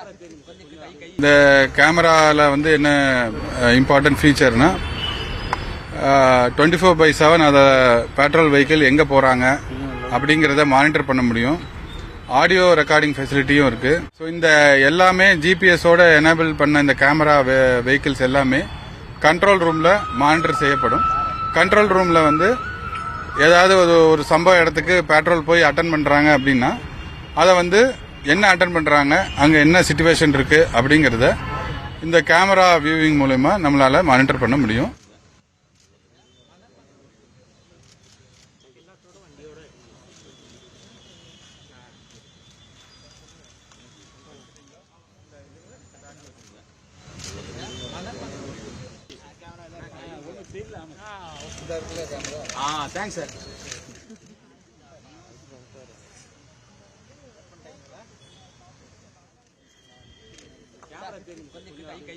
இந்த கேமரால வந்து என்ன இம்பார்ட்டன்ட் ஃபீச்சர்னா 24/7 அதை பெட்ரோல் வெஹிக்கிள் எங்க போறாங்க அப்படிங்கறத மானிட்டர் பண்ண முடியும். ஆடியோ ரெக்கார்டிங் ஃபெசிலிட்டியும் இருக்கு. ஸோ இந்த எல்லாமே ஜிபிஎஸோட எனேபிள் பண்ண இந்த கேமரா வெஹிக்கிள்ஸ் எல்லாமே கண்ட்ரோல் ரூம்ல மானிட்டர் செய்யப்படும். கண்ட்ரோல் ரூம்ல வந்து ஏதாவது ஒரு சம்பவ இடத்துக்கு பெட்ரோல் போய் அட்டன் பண்றாங்க அப்படின்னா அதை வந்து என்ன அட்டன் பண்றாங்க, அங்க என்ன சிச்சுவேஷன் இருக்கு அப்படிங்கறத இந்த கேமரா வியூவிங் மூலமா நம்மளால மானிட்டர் பண்ண முடியும். Thanks sir. கேமரா தெரியும், கொஞ்சம் கை